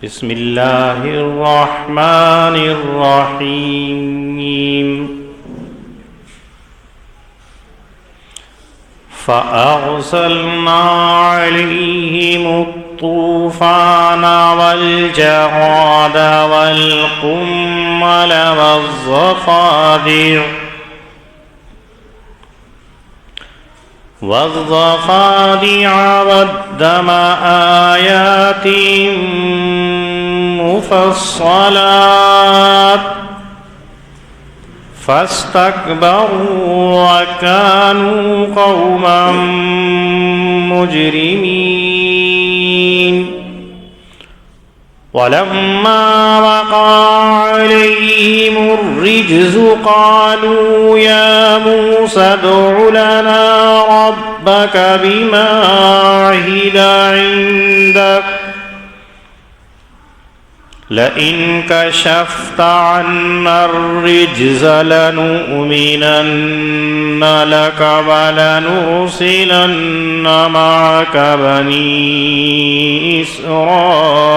بسم اللہ الرحمن الرحیم فأرسلنا عليهم الطوفان والجراد والقمل والضفادع والدم آيات مفصلات فاستكبروا وكانوا قوما مجرمين ولما وقع عليهم الرجز قالوا يا موسى ادع لنا ربك بما عهد عندك لئن كشفت عنا الرجز لنؤمنن لك ولنرسلن معك بني إسرائيل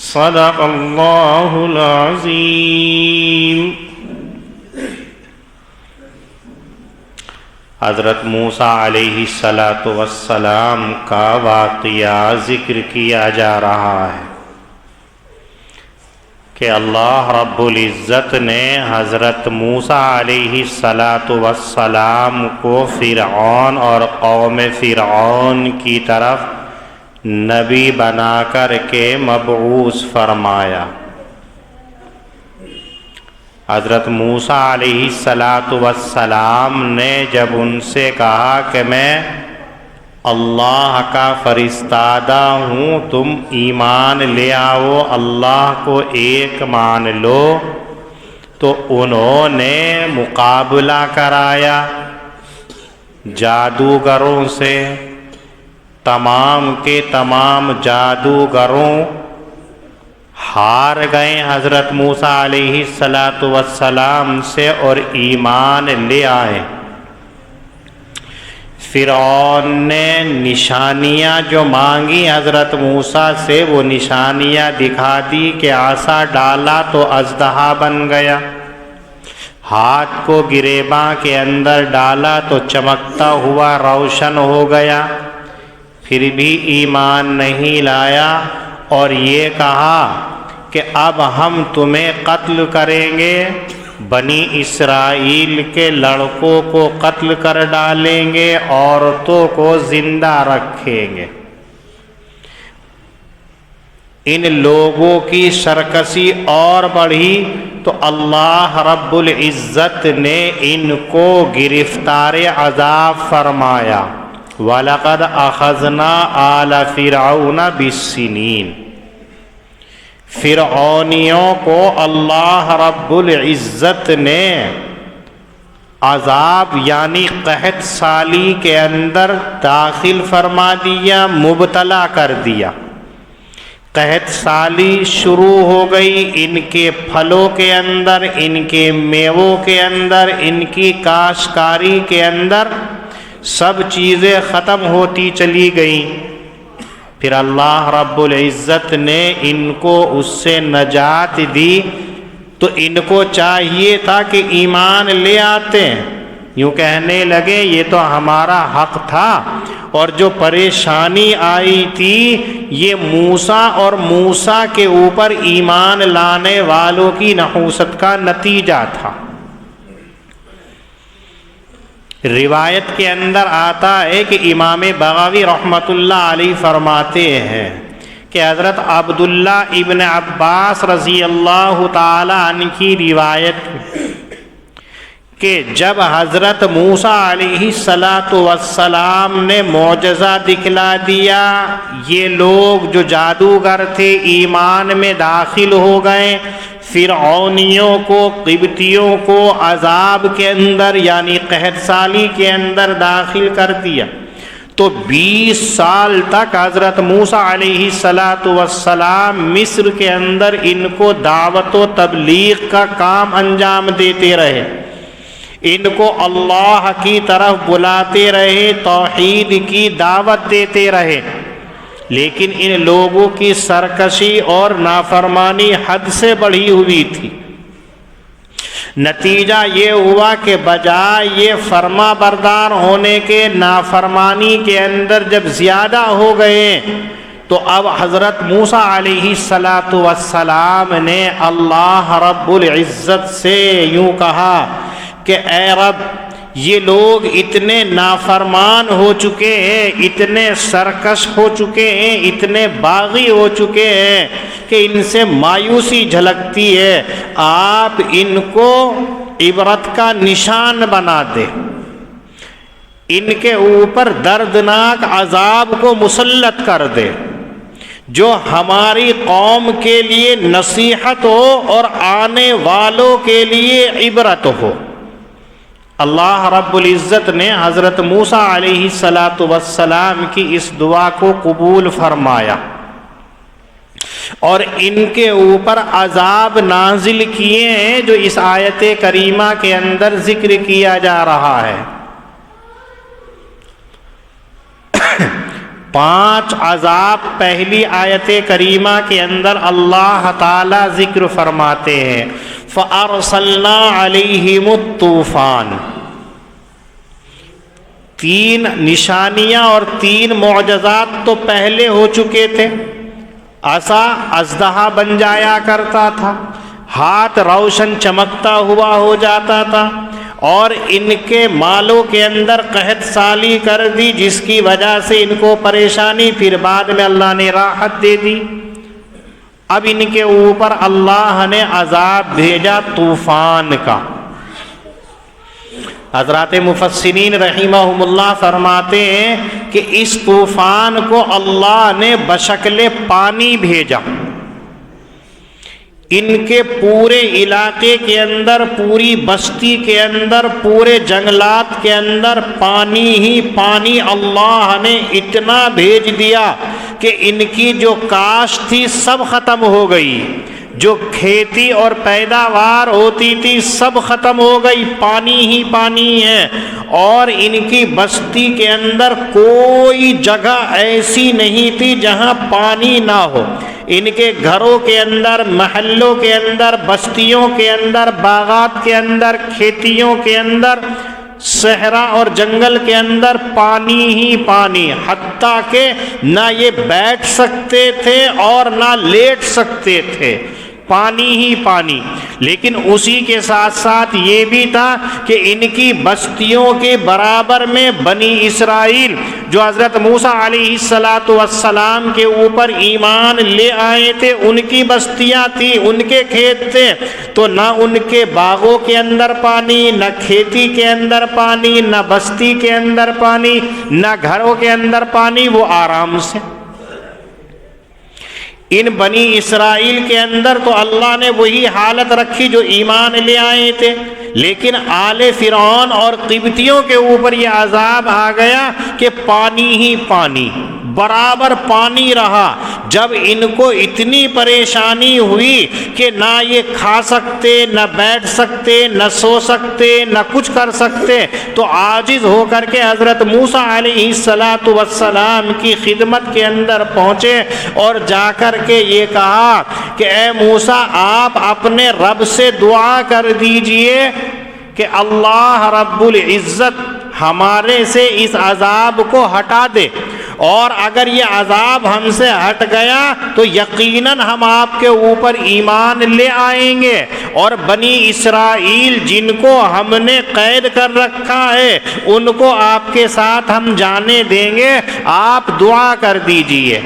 صدق اللہ العظیم۔ حضرت موسیٰ علیہ السلام کا واقعہ ذکر کیا جا رہا ہے کہ اللہ رب العزت نے حضرت موسیٰ علیہ السلام کو فرعون اور قوم فرعون کی طرف نبی بنا کر کے مبعوث فرمایا۔ حضرت موسیٰ علیہ السلام نے جب ان سے کہا کہ میں اللہ کا فرستادہ ہوں، تم ایمان لے آؤ، اللہ کو ایک مان لو، تو انہوں نے مقابلہ کرایا جادوگروں سے۔ تمام کے تمام جادوگروں ہار گئے حضرت موسیٰ علیہ السلام سے اور ایمان لے آئے۔ فرعون نے نشانیاں جو مانگی حضرت موسیٰ سے، وہ نشانیاں دکھا دی کہ عصا ڈالا تو اژدہا بن گیا، ہاتھ کو گریباں کے اندر ڈالا تو چمکتا ہوا روشن ہو گیا، پھر بھی ایمان نہیں لایا اور یہ کہا کہ اب ہم تمہیں قتل کریں گے، بنی اسرائیل کے لڑکوں کو قتل کر ڈالیں گے، عورتوں کو زندہ رکھیں گے۔ ان لوگوں کی سرکشی اور بڑھی تو اللہ رب العزت نے ان کو گرفتار عذاب فرمایا۔ وَلَقَدْ أَخَذْنَا آلَ فِرْعَوْنَ بِالسِّنِينَ، فرعونیوں کو اللہ رب العزت نے عذاب یعنی قحط سالی کے اندر داخل فرما دیا، مبتلا کر دیا۔ قحط سالی شروع ہو گئی ان کے پھلوں کے اندر، ان کے میووں کے اندر، ان کی کاشتکاری کے اندر، سب چیزیں ختم ہوتی چلی گئیں۔ پھر اللہ رب العزت نے ان کو اس سے نجات دی، تو ان کو چاہیے تھا کہ ایمان لے آتے، یوں کہنے لگے یہ تو ہمارا حق تھا، اور جو پریشانی آئی تھی یہ موسیٰ اور موسیٰ کے اوپر ایمان لانے والوں کی نحوست کا نتیجہ تھا۔ روایت کے اندر آتا ہے کہ امام بغوی رحمۃ اللہ علیہ فرماتے ہیں کہ حضرت عبداللہ ابن عباس رضی اللہ تعالی عنہ کی روایت کہ جب حضرت موسیٰ علیہ السلام نے معجزہ دکھلا دیا، یہ لوگ جو جادوگر تھے ایمان میں داخل ہو گئے، فرعونیوں کو، قبطیوں کو عذاب کے اندر یعنی قحط سالی کے اندر داخل کر دیا، تو 20 سال تک حضرت موسیٰ علیہ السلام مصر کے اندر ان کو دعوت و تبلیغ کا کام انجام دیتے رہے، ان کو اللہ کی طرف بلاتے رہے، توحید کی دعوت دیتے رہے۔ لیکن ان لوگوں کی سرکشی اور نافرمانی حد سے بڑھی ہوئی تھی۔ نتیجہ یہ ہوا کہ بجائے یہ فرما بردار ہونے کے، نافرمانی کے اندر جب زیادہ ہو گئے تو اب حضرت موسیٰ علیہ السلام نے اللہ رب العزت سے یوں کہا کہ اے رب، یہ لوگ اتنے نافرمان ہو چکے ہیں، اتنے سرکش ہو چکے ہیں، اتنے باغی ہو چکے ہیں کہ ان سے مایوسی جھلکتی ہے، آپ ان کو عبرت کا نشان بنا دے، ان کے اوپر دردناک عذاب کو مسلط کر دے جو ہماری قوم کے لیے نصیحت ہو اور آنے والوں کے لیے عبرت ہو۔ اللہ رب العزت نے حضرت موسیٰ علیہ السلام کی اس دعا کو قبول فرمایا اور ان کے اوپر عذاب نازل کیے ہیں جو اس آیت کریمہ کے اندر ذکر کیا جا رہا ہے۔ 5 عذاب پہلی آیت کریمہ کے اندر اللہ تعالی ذکر فرماتے ہیں، فَأَرْسَلْنَا عَلَيْهِمُ الطُّوفَانَ۔ 3 نشانیاں اور 3 معجزات تو پہلے ہو چکے تھے۔ عصا اژدہا بن جایا کرتا تھا، ہاتھ روشن چمکتا ہوا ہو جاتا تھا، اور ان کے مالوں کے اندر قحط سالی کر دی جس کی وجہ سے ان کو پریشانی، پھر بعد میں اللہ نے راحت دے دی۔ اب ان کے اوپر اللہ نے عذاب بھیجا طوفان کا۔ حضرات مفسرین رحمہم اللہ فرماتے ہیں کہ اس طوفان کو اللہ نے بشکل پانی بھیجا، ان کے پورے علاقے کے اندر، پوری بستی کے اندر، پورے جنگلات کے اندر پانی ہی پانی اللہ نے اتنا بھیج دیا کہ ان کی جو کاشت تھی سب ختم ہو گئی، جو کھیتی اور پیداوار ہوتی تھی سب ختم ہو گئی، پانی ہی پانی ہے، اور ان کی بستی کے اندر کوئی جگہ ایسی نہیں تھی جہاں پانی نہ ہو۔ ان کے گھروں کے اندر، محلوں کے اندر، بستیوں کے اندر، باغات کے اندر، کھیتیوں کے اندر، صحرا اور جنگل کے اندر پانی ہی پانی، حتیٰ کہ نہ یہ بیٹھ سکتے تھے اور نہ لیٹ سکتے تھے، پانی ہی پانی۔ لیکن اسی کے ساتھ ساتھ یہ بھی تھا کہ ان کی بستیوں کے برابر میں بنی اسرائیل جو حضرت موسیٰ علیہ السلام کے اوپر ایمان لے آئے تھے، ان کی بستیاں تھیں، ان کے کھیت تھے، تو نہ ان کے باغوں کے اندر پانی، نہ کھیتی کے اندر پانی، نہ بستی کے اندر پانی، نہ گھروں کے اندر پانی، وہ آرام سے۔ ان بنی اسرائیل کے اندر تو اللہ نے وہی حالت رکھی جو ایمان لے آئے تھے، لیکن آل فرعون اور قبطیوں کے اوپر یہ عذاب آ گیا کہ پانی ہی پانی، برابر پانی رہا۔ جب ان کو اتنی پریشانی ہوئی کہ نہ یہ کھا سکتے، نہ بیٹھ سکتے، نہ سو سکتے، نہ کچھ کر سکتے، تو عاجز ہو کر کے حضرت موسیٰ علیہ السلام کی خدمت کے اندر پہنچے اور جا کر کے یہ کہا کہ اے موسیٰ، آپ اپنے رب سے دعا کر دیجئے کہ اللہ رب العزت ہمارے سے اس عذاب کو ہٹا دے، اور اگر یہ عذاب ہم سے ہٹ گیا تو یقیناً ہم آپ کے اوپر ایمان لے آئیں گے، اور بنی اسرائیل جن کو ہم نے قید کر رکھا ہے ان کو آپ کے ساتھ ہم جانے دیں گے، آپ دعا کر دیجئے۔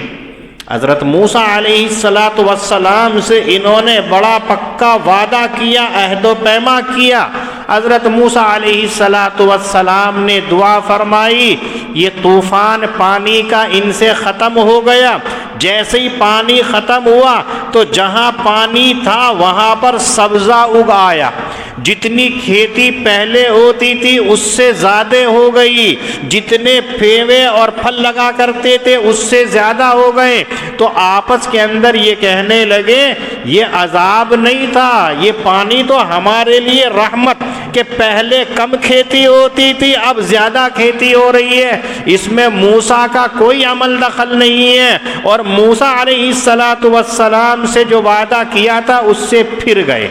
حضرت موسیٰ علیہ السلام سے انہوں نے بڑا پکا وعدہ کیا، عہد و پیما کیا۔ حضرت موسیٰ علیہ السلام نے دعا فرمائی، یہ طوفان پانی کا ان سے ختم ہو گیا۔ جیسے ہی پانی ختم ہوا تو جہاں پانی تھا وہاں پر سبزہ اگ آیا، جتنی کھیتی پہلے ہوتی تھی اس سے زیادہ ہو گئی، جتنے پھیوے اور پھل لگا کرتے تھے اس سے زیادہ ہو گئے۔ تو آپس کے اندر یہ کہنے لگے یہ عذاب نہیں تھا، یہ پانی تو ہمارے لیے رحمت، کہ پہلے کم کھیتی ہوتی تھی اب زیادہ کھیتی ہو رہی ہے، اس میں موسیٰ کا کوئی عمل دخل نہیں ہے، اور موسیٰ علیہ السلام سے جو وعدہ کیا تھا اس سے پھر گئے۔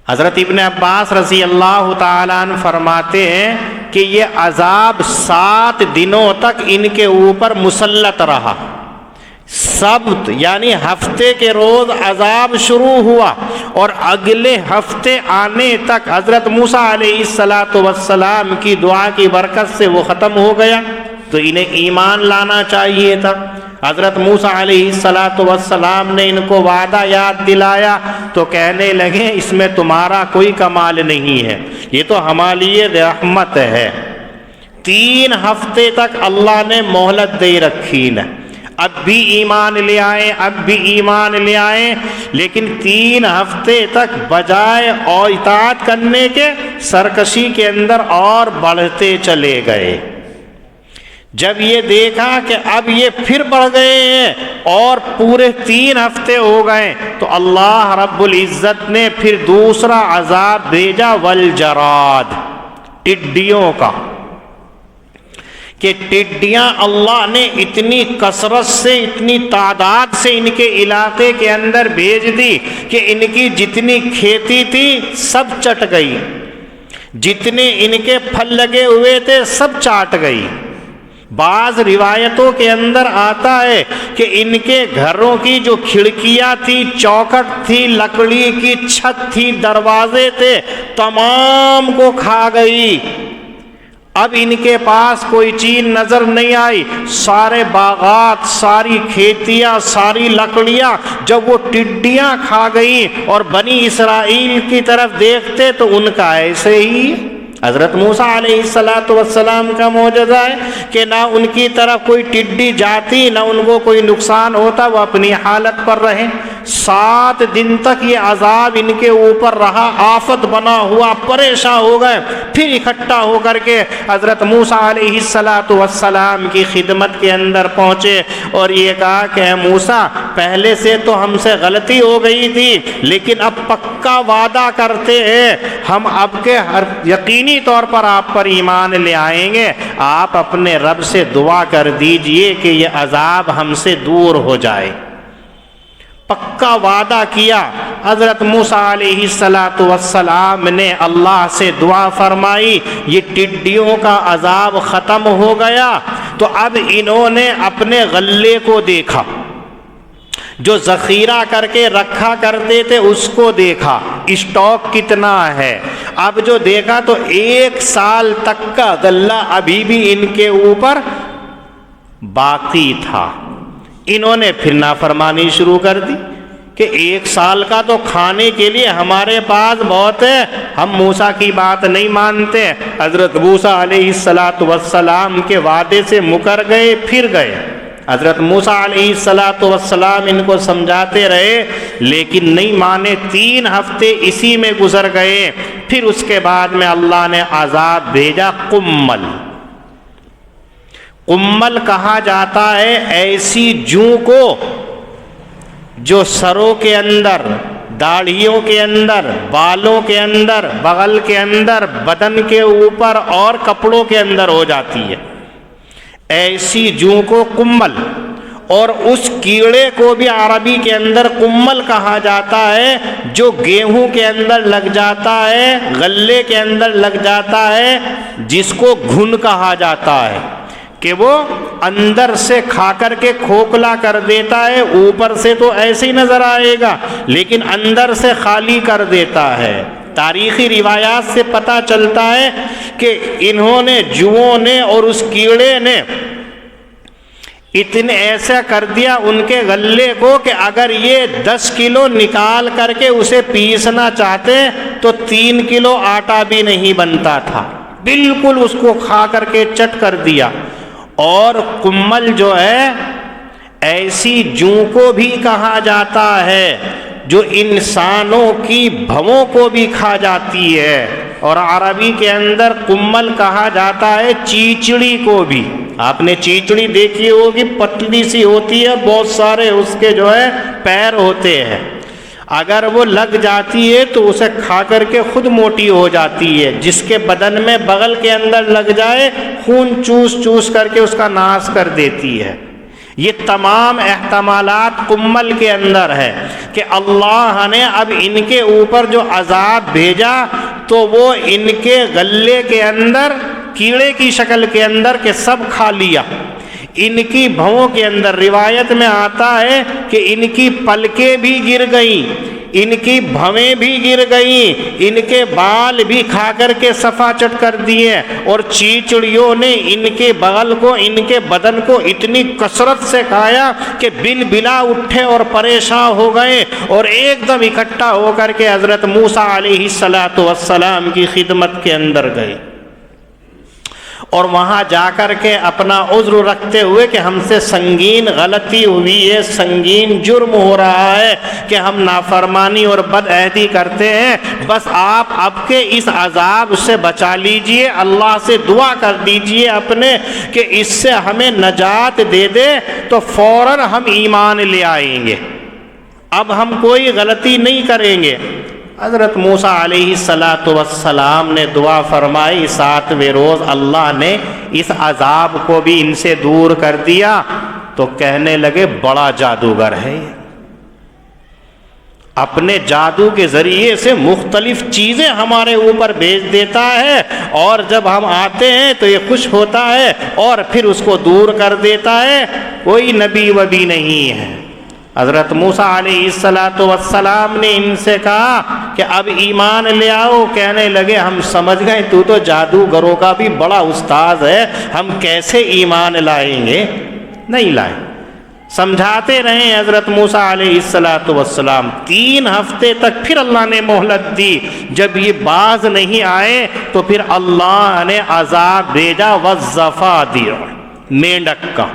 حضرت ابن عباس رضی اللہ تعالیٰ عنہ فرماتے ہیں کہ یہ عذاب 7 دنوں تک ان کے اوپر مسلط رہا۔ سبت یعنی ہفتے کے روز عذاب شروع ہوا اور اگلے ہفتے آنے تک حضرت موسیٰ علیہ السلام کی دعا کی برکت سے وہ ختم ہو گیا۔ تو انہیں ایمان لانا چاہیے تھا۔ حضرت موسیٰ علیہ السلام نے ان کو وعدہ یاد دلایا تو کہنے لگے اس میں تمہارا کوئی کمال نہیں ہے، یہ تو ہمارے لیے رحمت ہے۔ 3 ہفتے تک اللہ نے مہلت دے رکھی نا، اب بھی ایمان لے آئیں، اب بھی ایمان لے آئیں، لیکن 3 ہفتے تک بجائے اور اطاعت کرنے کے سرکشی کے اندر اور بڑھتے چلے گئے۔ جب یہ دیکھا کہ اب یہ پھر بڑھ گئے ہیں اور پورے 3 ہفتے ہو گئے تو اللہ رب العزت نے پھر دوسرا عذاب بھیجا، والجراد، ٹڈیوں کا، کہ ٹڈیاں اللہ نے اتنی کثرت سے، اتنی تعداد سے ان کے علاقے کے اندر بھیج دی کہ ان کی جتنی کھیتی تھی سب چٹ گئی، جتنے ان کے پھل لگے ہوئے تھے سب چاٹ گئی۔ بعض روایتوں کے اندر آتا ہے کہ ان کے گھروں کی جو کھڑکیاں تھی، چوکھٹ تھی، لکڑی کی چھت تھی، دروازے تھے، تمام کو کھا گئی۔ اب ان کے پاس کوئی چیز نظر نہیں آئی، سارے باغات، ساری کھیتیاں، ساری لکڑیاں جب وہ ٹڈیاں کھا گئیں اور بنی اسرائیل کی طرف دیکھتے تو ان کا ایسے ہی۔ حضرت موسیٰ علیہ السلام کا معجزہ ہے کہ نہ ان کی طرف کوئی ٹڈی جاتی، نہ ان کو کوئی نقصان ہوتا، وہ اپنی حالت پر رہے۔ 7 دن تک یہ عذاب ان کے اوپر رہا، آفت بنا ہوا، پریشان ہو گئے۔ پھر اکٹھا ہو کر کے حضرت موسیٰ علیہ السلام کی خدمت کے اندر پہنچے اور یہ کہا کہ اے موسیٰ، پہلے سے تو ہم سے غلطی ہو گئی تھی لیکن اب پکا وعدہ کرتے ہیں ہم اب کے ہر یقینی طور پر آپ پر ایمان لے آئیں گے، آپ اپنے رب سے دعا کر دیجئے کہ یہ عذاب ہم سے دور ہو جائے۔ پکا وعدہ کیا۔ حضرت موسیٰ علیہ السلام نے اللہ سے دعا فرمائی، یہ ٹڈیوں کا عذاب ختم ہو گیا تو اب انہوں نے اپنے غلے کو دیکھا، جو ذخیرہ کر کے رکھا کرتے تھے اس کو دیکھا، اسٹاک کتنا ہے۔ اب جو دیکھا تو 1 سال تک کا غلہ ابھی بھی ان کے اوپر باقی تھا۔ انہوں نے پھر نافرمانی شروع کر دی کہ 1 سال کا تو کھانے کے لیے ہمارے پاس بہت ہے، ہم موسیٰ کی بات نہیں مانتے۔ حضرت موسیٰ علیہ السلام کے وعدے سے مکر گئے، پھر گئے۔ حضرت موسیٰ علیہ السلام ان کو سمجھاتے رہے لیکن نہیں مانے۔ 3 ہفتے اسی میں گزر گئے۔ پھر اس کے بعد میں اللہ نے عذاب بھیجا، قمل۔ قمل کہا جاتا ہے ایسی جوں کو جو سروں کے اندر، داڑھیوں کے اندر، بالوں کے اندر، بغل کے اندر، بدن کے اوپر اور کپڑوں کے اندر ہو جاتی ہے، ایسی جوں کو قمل۔ اور اس کیڑے کو بھی عربی کے اندر قمل کہا جاتا ہے جو گیہوں کے اندر لگ جاتا ہے، غلے کے اندر لگ جاتا ہے، جس کو گھن کہا جاتا ہے، کہ وہ اندر سے کھا کر کے کھوکھلا کر دیتا ہے، اوپر سے تو ایسے ہی نظر آئے گا لیکن اندر سے خالی کر دیتا ہے۔ تاریخی روایات سے پتہ چلتا ہے کہ انہوں نے، جوؤں نے اور اس کیڑے نے اتنے ایسا کر دیا ان کے غلے کو کہ اگر یہ 10 کلو نکال کر کے اسے پیسنا چاہتے تو 3 کلو آٹا بھی نہیں بنتا تھا، بالکل اس کو کھا کر کے چٹ کر دیا۔ اور قمل جو ہے ایسی جوں کو بھی کہا جاتا ہے جو انسانوں کی بھووں کو بھی کھا جاتی ہے، اور عربی کے اندر کمل کہا جاتا ہے چیچڑی کو بھی۔ آپ نے چیچڑی دیکھی ہوگی، پتلی سی ہوتی ہے، بہت سارے اس کے جو ہے پیر ہوتے ہیں، اگر وہ لگ جاتی ہے تو اسے کھا کر کے خود موٹی ہو جاتی ہے، جس کے بدن میں بغل کے اندر لگ جائے خون چوس چوس کر کے اس کا ناش کر دیتی ہے۔ یہ تمام احتمالات کمل کے اندر ہے کہ اللہ نے اب ان کے اوپر جو عذاب بھیجا تو وہ ان کے گلے کے اندر کیڑے کی شکل کے اندر کہ سب کھا لیا۔ ان کی بھووں کے اندر روایت میں آتا ہے کہ ان کی پلکیں بھی گر گئیں، ان کی بھویں بھی گر گئیں، ان کے بال بھی کھا کر کے صفا چٹ کر دیے، اور چیچڑیوں نے ان کے بغل کو، ان کے بدن کو اتنی کثرت سے کھایا کہ بل بلا اٹھے اور پریشان ہو گئے، اور ایک دم اکٹھا ہو کر کے حضرت موسیٰ علیہ السلام کی خدمت کے اندر گئے، اور وہاں جا کر کے اپنا عذر رکھتے ہوئے کہ ہم سے سنگین غلطی ہوئی ہے، سنگین جرم ہو رہا ہے کہ ہم نافرمانی اور بدعہدی کرتے ہیں، بس آپ اب کے اس عذاب سے بچا لیجئے، اللہ سے دعا کر دیجئے اپنے کہ اس سے ہمیں نجات دے دے، تو فوراً ہم ایمان لے آئیں گے، اب ہم کوئی غلطی نہیں کریں گے۔ حضرت موسیٰ علیہ السلام نے دعا فرمائی، 7ویں روز اللہ نے اس عذاب کو بھی ان سے دور کر دیا، تو کہنے لگے بڑا جادوگر ہے، اپنے جادو کے ذریعے سے مختلف چیزیں ہمارے اوپر بھیج دیتا ہے، اور جب ہم آتے ہیں تو یہ خوش ہوتا ہے اور پھر اس کو دور کر دیتا ہے، کوئی نبی وبی نہیں ہے۔ حضرت موسیٰ علیہ السلام نے ان سے کہا کہ اب ایمان لے آؤ، کہنے لگے ہم سمجھ گئے تو جادوگروں کا بھی بڑا استاد ہے، ہم کیسے ایمان لائیں گے، نہیں لائیں۔ سمجھاتے رہے حضرت موسیٰ علیہ السلام، 3 ہفتے تک پھر اللہ نے مہلت دی، جب یہ باز نہیں آئے تو پھر اللہ نے عذاب بھیجا، والضفادع، مینڈک کا۔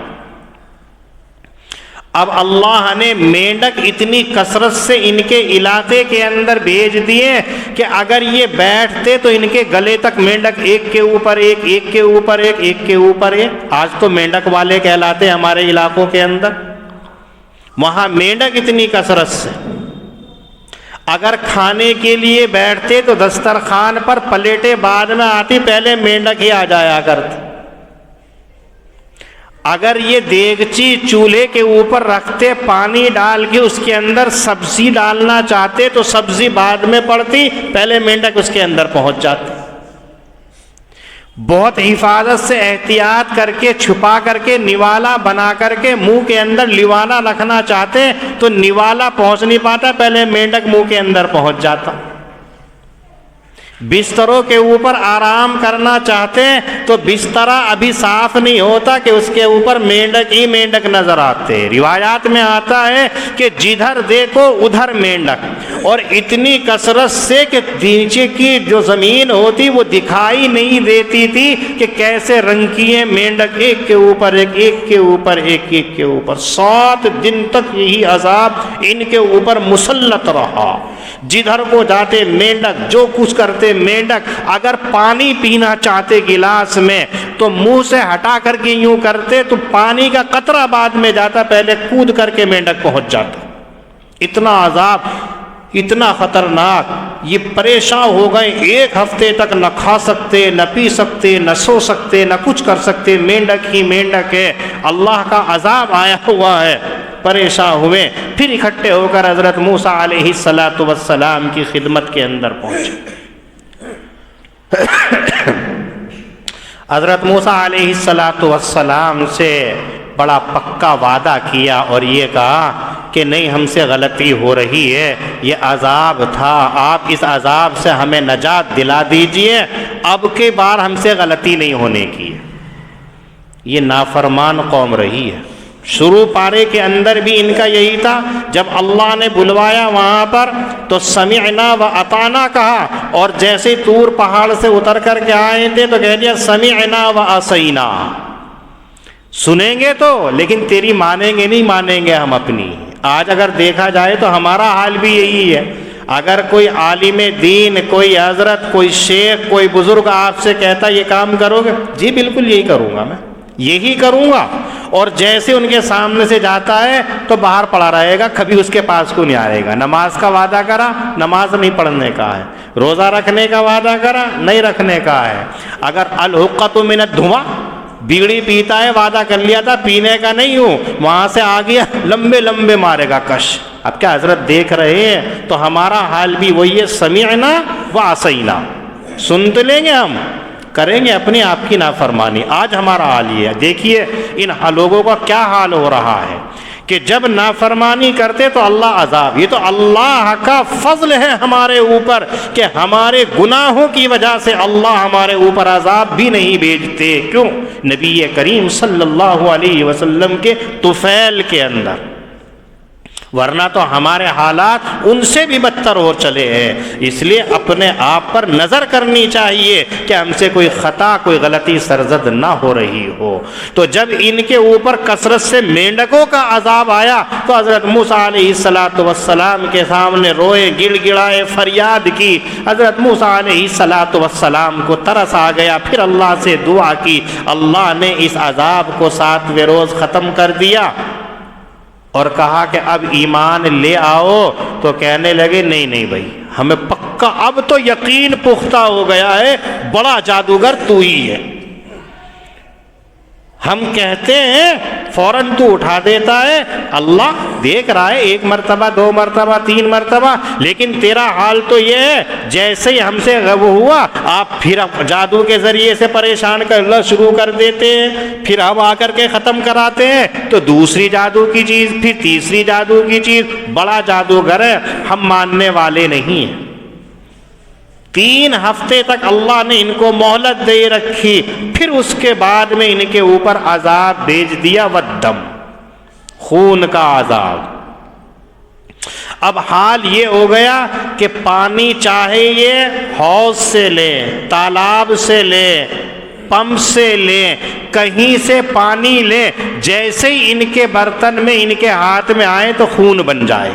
اب اللہ نے مینڈک اتنی کثرت سے ان کے علاقے کے اندر بھیج دیے کہ اگر یہ بیٹھتے تو ان کے گلے تک مینڈک ایک کے اوپر ایک، ایک کے اوپر ایک، ایک کے اوپر ایک۔ آج تو مینڈک والے کہلاتے ہیں ہمارے علاقوں کے اندر، وہاں مینڈک اتنی کثرت سے، اگر کھانے کے لیے بیٹھتے تو دسترخوان پر پلیٹیں بعد میں آتی، پہلے مینڈک ہی آ جایا کرتے۔ اگر یہ دیگچی چولہے کے اوپر رکھتے، پانی ڈال کے اس کے اندر سبزی ڈالنا چاہتے تو سبزی بعد میں پڑتی، پہلے مینڈک اس کے اندر پہنچ جاتے۔ بہت حفاظت سے احتیاط کر کے، چھپا کر کے، نوالا بنا کر کے منہ کے اندر نوالا رکھنا چاہتے تو نوالا پہنچ نہیں پاتا، پہلے مینڈک منہ کے اندر پہنچ جاتا۔ بستروں کے اوپر آرام کرنا چاہتے ہیں تو بسترا ابھی صاف نہیں ہوتا کہ اس کے اوپر مینڈک ہی مینڈک نظر آتے۔ روایات میں آتا ہے کہ جدھر دیکھو ادھر مینڈک، اور اتنی کثرت سے کہ نیچے کی جو زمین ہوتی وہ دکھائی نہیں دیتی تھی کہ کیسے رنگ کیے مینڈک، ایک کے اوپر ایک، ایک کے اوپر ایک، ایک کے اوپر۔ 7 دن تک یہی عذاب ان کے اوپر مسلط رہا، جدھر کو جاتے مینڈک، جو کچھ کرتے مینڈک۔ اگر پانی پینا چاہتے گلاس میں تو منہ سے ہٹا کر کے یوں کرتے تو پانی کا قطرہ بعد میں جاتا، پہلے کود کر کے مینڈک پہنچ جاتا۔ اتنا عذاب، اتنا خطرناک، یہ پریشان ہو گئے، 1 ہفتے تک نہ کھا سکتے، نہ پی سکتے، نہ سو سکتے، نہ کچھ کر سکتے، مینڈک ہی مینڈک ہے، اللہ کا عذاب آیا ہوا ہے، پریشان ہوئے۔ پھر اکٹھے ہو کر حضرت موسیٰ علیہ السلام کی خدمت کے اندر پہنچے۔ حضرت موسیٰ علیہ السلام سے بڑا پکا وعدہ کیا اور یہ کہا کہ نہیں، ہم سے غلطی ہو رہی ہے، یہ عذاب تھا، آپ اس عذاب سے ہمیں نجات دلا دیجئے، اب کے بار ہم سے غلطی نہیں ہونے کی ہے۔ یہ نافرمان قوم رہی ہے، شروع پارے کے اندر بھی ان کا یہی تھا، جب اللہ نے بلوایا وہاں پر تو سمعنا و اطعنا کہا، اور جیسے طور پہاڑ سے اتر کر کے آئے تھے تو کہہ دیا سمعنا و عصینا، سنیں گے تو لیکن تیری مانیں گے نہیں، مانیں گے ہم اپنی، آج اگر دیکھا جائے تو ہمارا حال بھی یہی ہے. اگر کوئی عالم دین، کوئی حضرت، کوئی شیخ، کوئی بزرگ آپ سے کہتا یہ کام کرو گے، جی بالکل یہی کروں گا، میں یہی کروں گا. اور جیسے ان کے سامنے سے جاتا ہے تو باہر پڑا رہے گا، کبھی اس کے پاس کو نہیں آئے گا. نماز کا وعدہ کرا، نماز نہیں پڑھنے کا ہے. روزہ رکھنے کا وعدہ کرا، نہیں رکھنے کا ہے. اگر الحقۃ من الدھواں، بیڑی پیتا ہے، وعدہ کر لیا تھا پینے کا نہیں ہوں، وہاں سے آ گیا لمبے لمبے مارے گا کش. اب کیا حضرت دیکھ رہے ہیں؟ تو ہمارا حال بھی وہی ہے، سمعنا وعصینا، سن تو لیں گے، ہم کریں گے اپنی آپ کی نافرمانی. آج ہمارا حال یہ ہے. دیکھیے ان لوگوں کا کیا حال ہو رہا ہے کہ جب نافرمانی کرتے تو اللہ عذاب. یہ تو اللہ کا فضل ہے ہمارے اوپر کہ ہمارے گناہوں کی وجہ سے اللہ ہمارے اوپر عذاب بھی نہیں بھیجتے. کیوں؟ نبی کریم صلی اللہ علیہ وسلم کے طفیل کے اندر، ورنہ تو ہمارے حالات ان سے بھی بدتر ہو چلے ہیں. اس لیے اپنے آپ پر نظر کرنی چاہیے کہ ہم سے کوئی خطا، کوئی غلطی سرزد نہ ہو رہی ہو. تو جب ان کے اوپر کثرت سے مینڈکوں کا عذاب آیا تو حضرت موسیٰ علیہ السلام کے سامنے روئے، گڑ گڑائے، فریاد کی. حضرت موسیٰ علیہ السلام کو ترس آ گیا، پھر اللہ سے دعا کی. اللہ نے اس عذاب کو 7ویں روز ختم کر دیا اور کہا کہ اب ایمان لے آؤ. تو کہنے لگے نہیں بھائی، ہمیں پکا اب تو یقین پختہ ہو گیا ہے، بڑا جادوگر تو ہی ہے. ہم کہتے ہیں فوراً تو اٹھا دیتا ہے. اللہ دیکھ رہا ہے، 1 مرتبہ 2 مرتبہ 3 مرتبہ، لیکن تیرا حال تو یہ ہے جیسے ہی ہم سے وہ ہوا آپ پھر جادو کے ذریعے سے پریشان کرنا شروع کر دیتے ہیں، پھر ہم آ کر کے ختم کراتے ہیں. تو دوسری جادو کی چیز، پھر تیسری جادو کی چیز. بڑا جادوگر ہے، ہم ماننے والے نہیں ہیں. 3 ہفتے تک اللہ نے ان کو مہلت دے رکھی، پھر اس کے بعد میں ان کے اوپر عذاب بھیج دیا، والدم، خون کا عذاب. اب حال یہ ہو گیا کہ پانی چاہے یہ حوض سے لے، تالاب سے لے، پمپ سے لے، کہیں سے پانی لے، جیسے ہی ان کے برتن میں ان کے ہاتھ میں آئے تو خون بن جائے.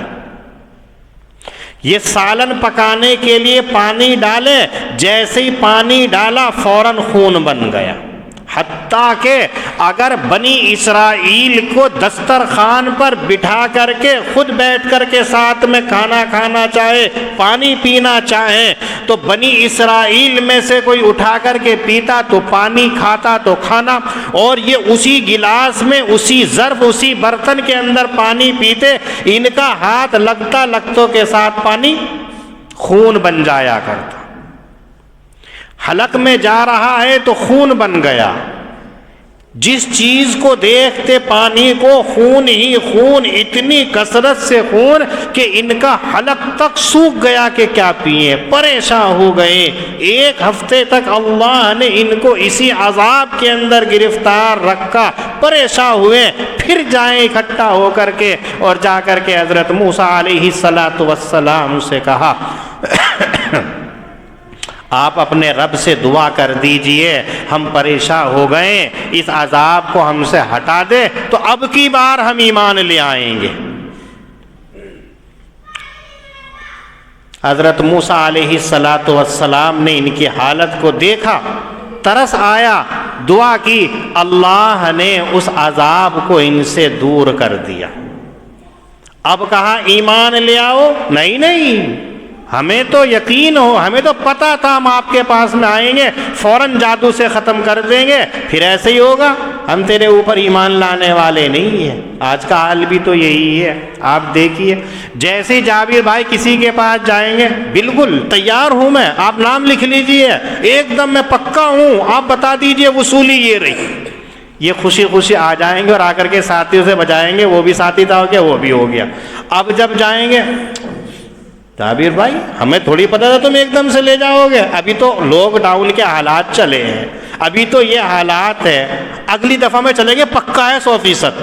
یہ سالن پکانے کے لیے پانی ڈالے، جیسے ہی پانی ڈالا فوراً خون بن گیا. حتیٰ کہ اگر بنی اسرائیل کو دسترخوان پر بٹھا کر کے خود بیٹھ کر کے ساتھ میں کھانا کھانا چاہے، پانی پینا چاہے، تو بنی اسرائیل میں سے کوئی اٹھا کر کے پیتا تو پانی، کھاتا تو کھانا. اور یہ اسی گلاس میں، اسی ظرف، اسی برتن کے اندر پانی پیتے. ان کا ہاتھ لگتا لگتوں کے ساتھ پانی خون بن جایا کرتا. حلق میں جا رہا ہے تو خون بن گیا. جس چیز کو دیکھتے پانی کو خون ہی خون، اتنی کثرت سے خون کہ ان کا حلق تک سوکھ گیا کہ کیا پیئیں، پریشان ہو گئے. 1 ہفتے تک اللہ نے ان کو اسی عذاب کے اندر گرفتار رکھا، پریشان ہوئے. پھر جائیں اکٹھا ہو کر کے اور جا کر کے حضرت موسیٰ علیہ السلام سے کہا آپ اپنے رب سے دعا کر دیجئے، ہم پریشان ہو گئے، اس عذاب کو ہم سے ہٹا دے تو اب کی بار ہم ایمان لے آئیں گے. حضرت موسیٰ علیہ السلام نے ان کی حالت کو دیکھا، ترس آیا، دعا کی. اللہ نے اس عذاب کو ان سے دور کر دیا. اب کہا ایمان لے آؤ، نہیں، ہمیں تو یقین ہو، ہمیں تو پتا تھا ہم آپ کے پاس میں آئیں گے، فوراً جادو سے ختم کر دیں گے، پھر ایسے ہی ہوگا، ہم تیرے اوپر ایمان لانے والے نہیں ہیں. آج کا حال بھی تو یہی ہے. آپ دیکھیے جیسے جابر بھائی کسی کے پاس جائیں گے، بالکل تیار ہوں میں، آپ نام لکھ لیجئے، ایک دم میں پکا ہوں، آپ بتا دیجئے وصولی یہ رہی. یہ خوشی خوشی آ جائیں گے اور آ کر کے ساتھیوں سے بجائیں گے، وہ بھی ساتھی تھا ہو گیا، وہ بھی ہو گیا. اب جب جائیں گے، جابر بھائی ہمیں تھوڑی پتا تھا تم ایک دم سے لے جاؤ گے، ابھی تو لاک ڈاؤن کے حالات چلے ہیں، ابھی تو یہ حالات ہے، اگلی دفعہ میں چلیں گے، پکا ہے 100%.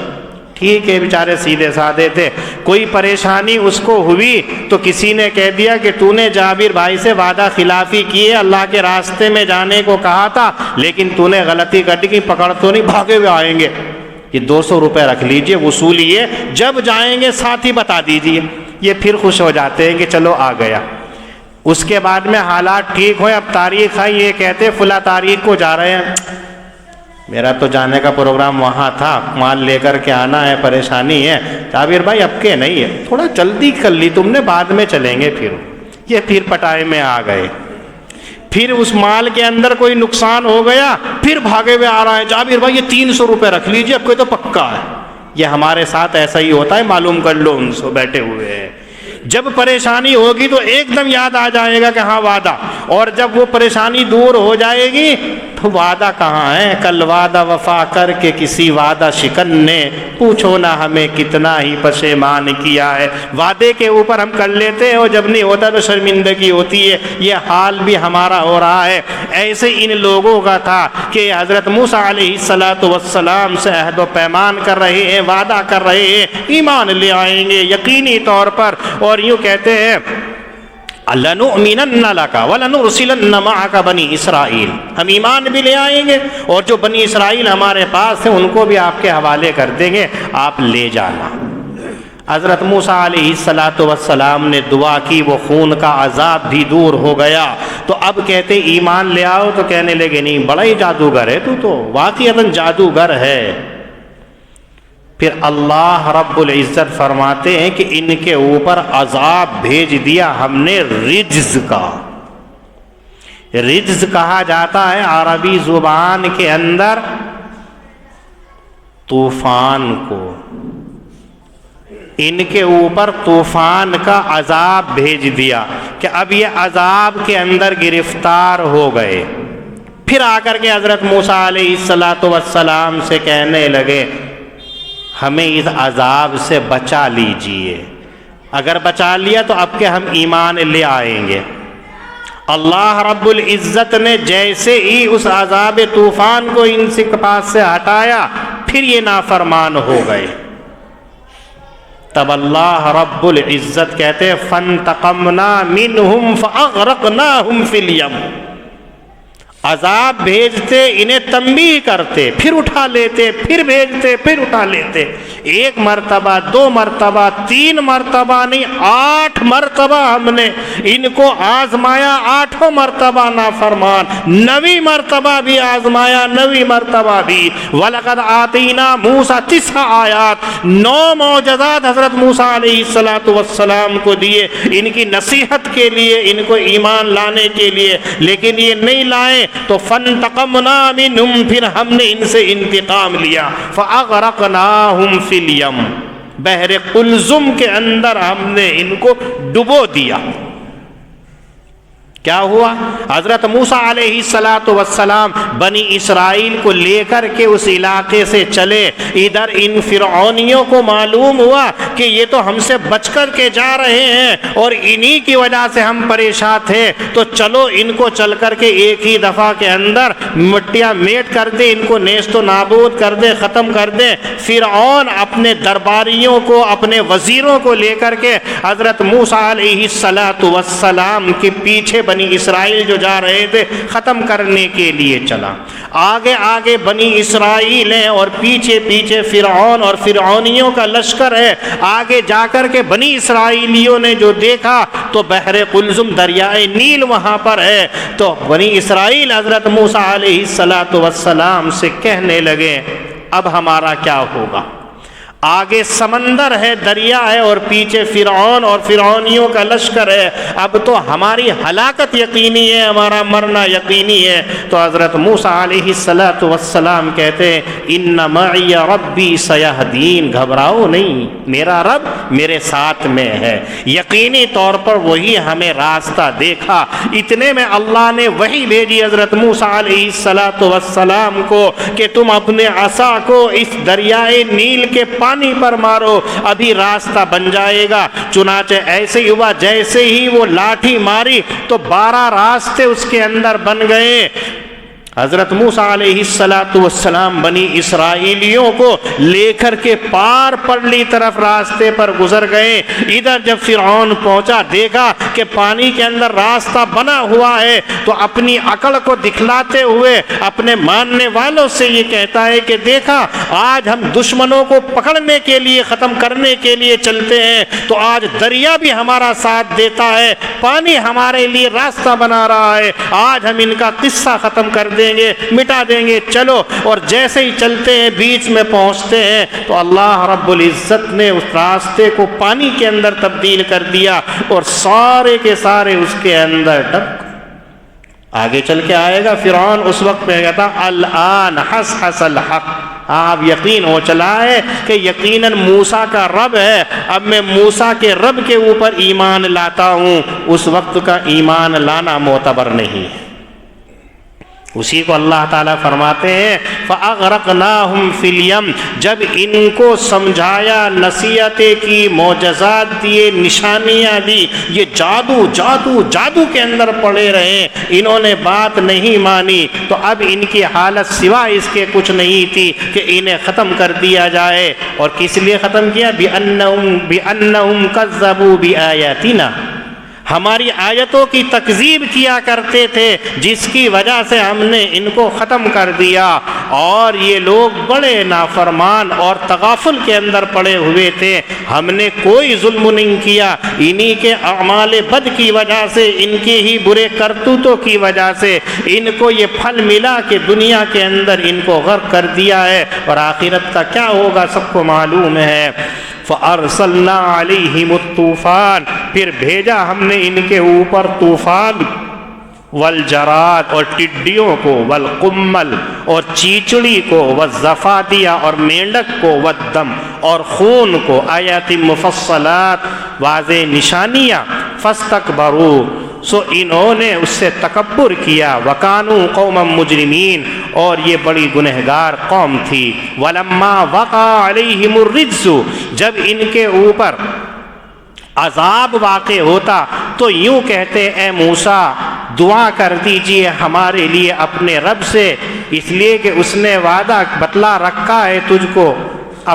ٹھیک ہے، بیچارے سیدھے سادے تھے. کوئی پریشانی اس کو ہوئی تو کسی نے کہہ دیا کہ تو نے جابر بھائی سے وعدہ خلافی کی ہے، اللہ کے راستے میں جانے کو کہا تھا لیکن تو نے غلطی کر دی، کہ پکڑ تو نہیں، بھاگے ہوئے آئیں گے. یہ 200 روپے رکھ لیجئے، وصولیے، جب جائیں گے ساتھ ہی بتا دیجئے۔ یہ پھر خوش ہو جاتے ہیں کہ چلو آ گیا۔ اس کے بعد میں حالات ٹھیک ہوئے، اب تاریخ ہے، یہ کہتے فلاں تاریخ کو جا رہے ہیں، میرا تو جانے کا پروگرام وہاں تھا، مال لے کر کے آنا ہے، پریشانی ہے۔ جابر بھائی اب کے نہیں ہے، تھوڑا جلدی کر لی تم نے، بعد میں چلیں گے۔ پھر یہ پھر پٹائے میں آ گئے، پھر اس مال کے اندر کوئی نقصان ہو گیا، پھر بھاگے ہوئے آ رہا ہے، جابر بھائی یہ 300 روپے رکھ لیجئے، اب کوئی تو پکا ہے۔ یہ ہمارے ساتھ ایسا ہی ہوتا ہے، معلوم کر لو ان سے بیٹھے ہوئے ہیں۔ جب پریشانی ہوگی تو ایک دم یاد آ جائے گا کہ ہاں وعدہ، اور جب وہ پریشانی دور ہو جائے گی تو وعدہ کہاں ہے؟ کل وعدہ وفا کر کے کسی وعدہ شکن نے، پوچھو نہ ہمیں کتنا ہی پشیمان کیا ہے۔ وعدے کے اوپر ہم کر لیتے ہیں اور جب نہیں ہوتا تو شرمندگی ہوتی ہے۔ یہ حال بھی ہمارا ہو رہا ہے۔ ایسے ان لوگوں کا تھا کہ حضرت موسیٰ علیہ السلام سے عہد و پیمان کر رہے ہیں، وعدہ کر رہے ہیں، ایمان لے آئیں گے یقینی طور پر، اور یوں کہتے ہیں لَنُؤْمِنَنَّ لَكَ وَلَنُرْسِلَنَّ مَعَكَ بَنِي اسرائیل، ہم ایمان بھی لے آئیں گے اور جو بنی اسرائیل ہمارے پاس ہیں ان کو بھی آپ کے حوالے کر دیں گے، آپ لے جانا۔ حضرت موسیٰ علیہ السلام نے دعا کی، وہ خون کا عذاب بھی دور ہو گیا۔ تو اب کہتے ایمان لے آؤ، تو کہنے لگے نہیں، بڑا ہی جادوگر ہے تو واقعتاً جادوگر ہے۔ پھر اللہ رب العزت فرماتے ہیں کہ ان کے اوپر عذاب بھیج دیا ہم نے رجز کا۔ رجز کہا جاتا ہے عربی زبان کے اندر طوفان کو۔ ان کے اوپر طوفان کا عذاب بھیج دیا کہ اب یہ عذاب کے اندر گرفتار ہو گئے۔ پھر آ کر کے حضرت موسیٰ علیہ السلام سے کہنے لگے ہمیں اس عذاب سے بچا لیجئے، اگر بچا لیا تو اب کے ہم ایمان لے آئیں گے۔ اللہ رب العزت نے جیسے ہی اس عذاب طوفان کو ان کے پاس سے ہٹایا، پھر یہ نافرمان ہو گئے۔ تب اللہ رب العزت کہتے فَانْتَقَمْنَا مِنْهُمْ فَأَغْرَقْنَاهُمْ فِي الْيَمِّ، عذاب بھیجتے، انہیں تنبیہ کرتے، پھر اٹھا لیتے، پھر بھیجتے، پھر اٹھا لیتے، 1 مرتبہ 2 مرتبہ 3 مرتبہ نہیں، 8 مرتبہ ہم نے ان کو آزمایا، 8 مرتبہ نافرمان، 9ویں مرتبہ بھی آزمایا، 9ویں مرتبہ بھی۔ وَلَقَدْ آتَيْنَا مُوسَىٰ 9 آیات، 9 معجزات حضرت موسیٰ علیہ السلام کو دیے ان کی نصیحت کے لیے، ان کو ایمان لانے کے لیے، لیکن یہ نہیں لائے تو فَانْتَقَمْنَا مِنْهُمْ، پھر ہم نے ان سے انتقام لیا، فَأَغْرَقْنَاهُمْ فِي الْيَمِّ، بحر قلزم کے اندر ہم نے ان کو ڈبو دیا۔ کیا ہوا؟ حضرت موسیٰ علیہ السلام بنی اسرائیل کو لے کر کے اس علاقے سے چلے، ادھر ان فرعونیوں کو معلوم ہوا کہ یہ تو ہم سے بچ کر کے جا رہے ہیں اور انہی کی وجہ سے ہم پریشان تھے، تو چلو ان کو چل کر کے ایک ہی دفعہ کے اندر مٹیاں میٹ کر دے، ان کو نیست و نابود کر دے، ختم کر دے۔ فرعون اپنے درباریوں کو، اپنے وزیروں کو لے کر کے حضرت موسیٰ علیہ السلام کے پیچھے بنی اسرائیل جو جا رہے تھے ختم کرنے کے لیے چلا۔ آگے آگے بنی اسرائیل ہیں اور پیچھے پیچھے فرعون اور فرعونیوں کا لشکر ہے۔ آگے جا کر کے بنی اسرائیلیوں نے جو دیکھا تو بحر قلزم، دریائے نیل وہاں پر ہے، تو بنی اسرائیل حضرت موسیٰ علیہ السلام سے کہنے لگے اب ہمارا کیا ہوگا؟ آگے سمندر ہے، دریا ہے، اور پیچھے فرعون اور فرعونیوں کا لشکر ہے، اب تو ہماری ہلاکت یقینی ہے، ہمارا مرنا یقینی ہے۔ تو حضرت موسیٰ علیہ السلام کہتے ہیں ان معی ربی سیہدین، گھبراؤ نہیں، میرا رب میرے ساتھ میں ہے، یقینی طور پر وہی ہمیں راستہ دیکھا۔ اتنے میں اللہ نے وحی بھیجی حضرت موسیٰ علیہ السلام کو کہ تم اپنے عصا کو اس دریائے نیل کے پانی پر مارو، ابھی راستہ بن جائے گا۔ چنانچہ ایسے ہی ہوا، جیسے ہی وہ لاٹھی ماری تو 12 راستے اس کے اندر بن گئے۔ حضرت موسیٰ علیہ السلام بنی اسرائیلیوں کو لے کر کے پار پرلی طرف راستے پر گزر گئے. ادھر جب فرعون پہنچا دیکھا کہ پانی کے اندر راستہ بنا ہوا ہے تو اپنی عقل کو دکھلاتے ہوئے اپنے ماننے والوں سے یہ کہتا ہے کہ دیکھا آج ہم دشمنوں کو پکڑنے کے لیے ختم کرنے کے لیے چلتے ہیں تو آج دریا بھی ہمارا ساتھ دیتا ہے, پانی ہمارے لیے راستہ بنا رہا ہے, آج ہم ان کا قصہ ختم کر دیں گے, مٹا دیں گے, چلو. اور جیسے ہی چلتے ہیں بیچ میں پہنچتے ہیں تو اللہ رب العزت نے اس راستے کو پانی کے اندر تبدیل کر دیا اور سارے کے سارے اس کے اندر ڈب. آگے چل کے آئے گا فرعون اس وقت میں کہتا الآن حس الحق, آپ یقین ہو چلا ہے کہ یقیناً موسیٰ کا رب ہے, اب میں موسیٰ کے رب کے اوپر ایمان لاتا ہوں. اس وقت کا ایمان لانا معتبر نہیں ہے. اسی کو اللہ تعالیٰ فرماتے ہیں فَأَغْرَقْنَاهُمْ فِي الْيَمِّ, جب ان کو سمجھایا, نصیحتیں کی, معجزات دیے, نشانیاں دی, یہ جادو کے اندر پڑے رہے, انہوں نے بات نہیں مانی, تو اب ان کی حالت سوائے اس کے کچھ نہیں تھی کہ انہیں ختم کر دیا جائے. اور کس لیے ختم کیا؟ بِأَنَّهُمْ كَذَّبُوا بِآيَاتِنَا, ہماری آیتوں کی تکذیب کیا کرتے تھے جس کی وجہ سے ہم نے ان کو ختم کر دیا. اور یہ لوگ بڑے نافرمان اور تغافل کے اندر پڑے ہوئے تھے, ہم نے کوئی ظلم نہیں کیا, انہی کے اعمال بد کی وجہ سے, ان کی ہی برے کرتوتوں کی وجہ سے ان کو یہ پھل ملا کہ دنیا کے اندر ان کو غرق کر دیا ہے, اور آخرت کا کیا ہوگا سب کو معلوم ہے. فَأَرْسَلْنَا عَلَيْهِمُ الطُّوفَانَ, پھر بھیجا ہم نے ان کے اوپر طوفان, والجراد اور ٹڈیوں کو, والقمل اور چیچڑی کو, والضفادع اور مینڈک کو, والدم اور خون کو, آیات مفصلات واضح نشانیاں. فاستکبروا, سو انہوں نے اس سے تکبر کیا. وَكَانُوا قَوْمًا مُجْرِمِينَ, اور یہ بڑی گنہگار قوم تھی. وَلَمَّا وَقَعَ عَلَيْهِمُ الرِّجْزُ, جب ان کے اوپر عذاب واقع ہوتا تو یوں کہتے اے موسیٰ دعا کر دیجئے ہمارے لیے اپنے رب سے, اس لیے کہ اس نے وعدہ بتلا رکھا ہے تجھ کو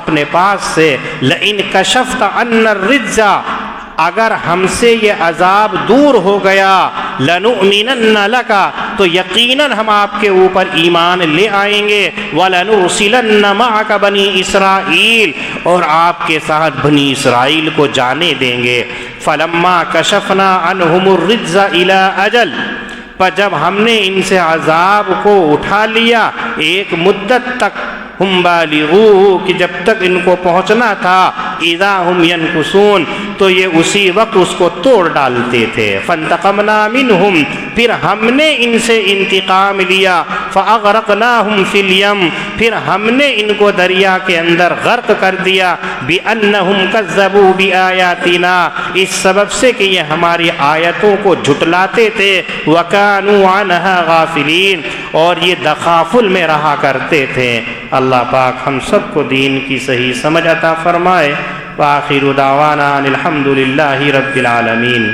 اپنے پاس سے. لئن کشفت عنا الرجز, اگر ہم سے یہ عذاب دور ہو گیا, لنؤمنن لک, تو یقیناً ہم آپ کے اوپر ایمان لے آئیں گے. ولنرسلن معک بنی اسرائیل, اور آپ کے ساتھ بنی اسرائیل کو جانے دیں گے. فلما کشفنا عنہم الرجز الی اجل, پر جب ہم نے ان سے عذاب کو اٹھا لیا ایک مدت تک, ہم بالغو, کہ جب تک ان کو پہنچنا تھا, اذا ہم ینکثون, تو یہ اسی وقت اس کو توڑ ڈالتے تھے. فانتقمنا منہم, پھر ہم نے ان سے انتقام لیا. فاغرقناہم فی الیم, پھر ہم نے ان کو دریا کے اندر غرق کر دیا. بانہم کذبوا بآیاتنا, اس سبب سے کہ یہ ہماری آیتوں کو جھٹلاتے تھے. وکانوا عنہا غافلین, اور یہ تغافل میں رہا کرتے تھے. اللہ پاک ہم سب کو دین کی صحیح سمجھ عطا فرمائے. وآخر دعوانا ان الحمد للہ رب العالمین.